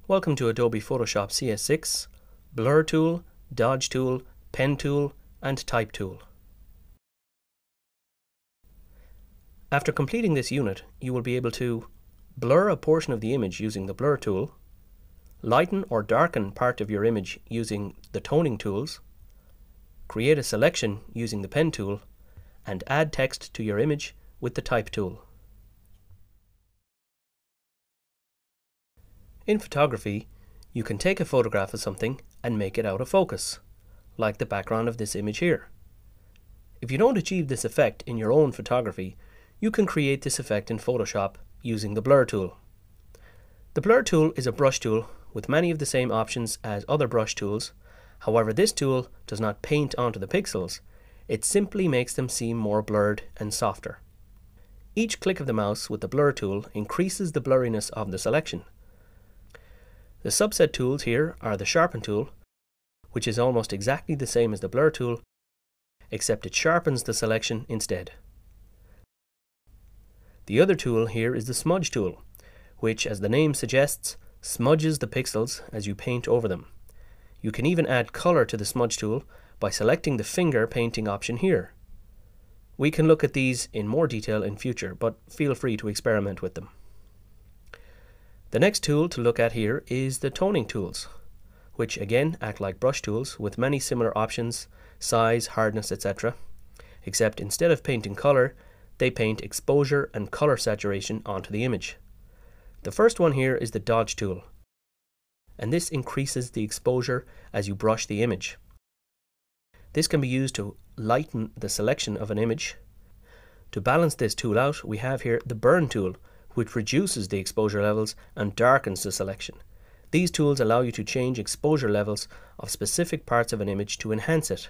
Welcome to Adobe Photoshop CS6, Blur Tool, Dodge Tool, Pen Tool, and Type Tool. After completing this unit, you will be able to blur a portion of the image using the Blur tool, lighten or darken part of your image using the toning tools, create a selection using the Pen tool, and add text to your image with the Type tool. In photography, you can take a photograph of something and make it out of focus, like the background of this image here. If you don't achieve this effect in your own photography, you can create this effect in Photoshop using the Blur tool. The Blur tool is a brush tool with many of the same options as other brush tools. However, this tool does not paint onto the pixels, it simply makes them seem more blurred and softer. Each click of the mouse with the Blur tool increases the blurriness of the selection. The subset tools here are the Sharpen tool, which is almost exactly the same as the Blur tool, except it sharpens the selection instead. The other tool here is the Smudge tool, which, as the name suggests, smudges the pixels as you paint over them. You can even add color to the Smudge tool by selecting the finger painting option here. We can look at these in more detail in future, but feel free to experiment with them. The next tool to look at here is the toning tools, which again act like brush tools with many similar options, size, hardness, etc. Except instead of painting color, they paint exposure and color saturation onto the image. The first one here is the Dodge tool, and this increases the exposure as you brush the image. This can be used to lighten the selection of an image. To balance this tool out, we have here the Burn tool, which reduces the exposure levels and darkens the selection. These tools allow you to change exposure levels of specific parts of an image to enhance it.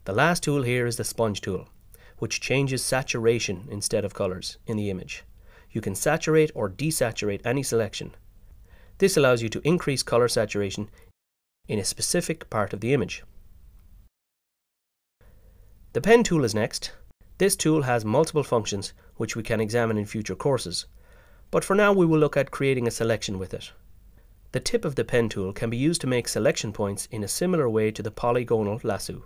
The last tool here is the Sponge tool, which changes saturation instead of colors in the image. You can saturate or desaturate any selection. This allows you to increase color saturation in a specific part of the image. The Pen tool is next. This tool has multiple functions which we can examine in future courses, but for now we will look at creating a selection with it. The tip of the Pen tool can be used to make selection points in a similar way to the polygonal lasso.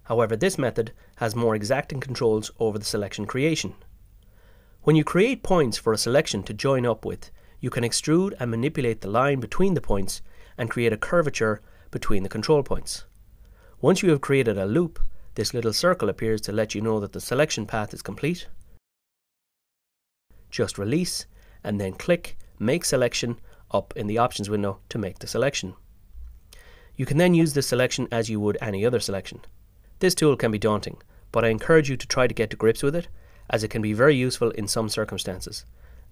However, this method has more exacting controls over the selection creation. When you create points for a selection to join up with, you can extrude and manipulate the line between the points and create a curvature between the control points. Once you have created a loop, this little circle appears to let you know that the selection path is complete. Just release and then click Make Selection up in the options window to make the selection. You can then use this selection as you would any other selection. This tool can be daunting, but I encourage you to try to get to grips with it, as it can be very useful in some circumstances,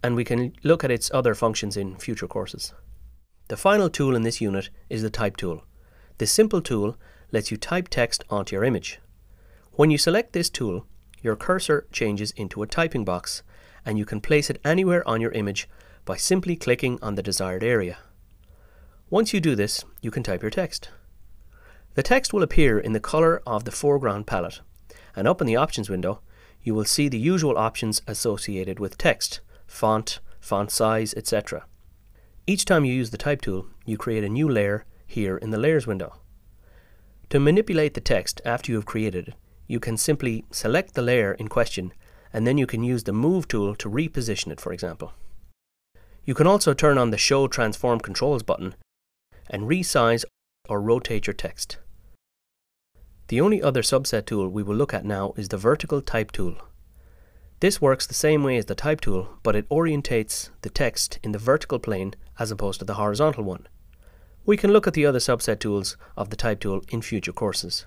and we can look at its other functions in future courses. The final tool in this unit is the Type tool. This simple tool lets you type text onto your image. When you select this tool, your cursor changes into a typing box, and you can place it anywhere on your image by simply clicking on the desired area. Once you do this, you can type your text. The text will appear in the color of the foreground palette, and up in the options window, you will see the usual options associated with text, font, font size, etc. Each time you use the Type tool, you create a new layer here in the Layers window. To manipulate the text after you have created it, you can simply select the layer in question, and then you can use the Move tool to reposition it, for example. You can also turn on the Show Transform Controls button and resize or rotate your text. The only other subset tool we will look at now is the Vertical Type tool. This works the same way as the Type tool, but it orientates the text in the vertical plane as opposed to the horizontal one. We can look at the other subset tools of the Type tool in future courses.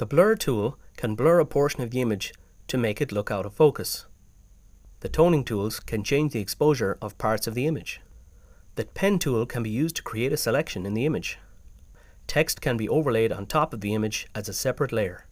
The Blur tool can blur a portion of the image to make it look out of focus. The toning tools can change the exposure of parts of the image. The Pen tool can be used to create a selection in the image. Text can be overlaid on top of the image as a separate layer.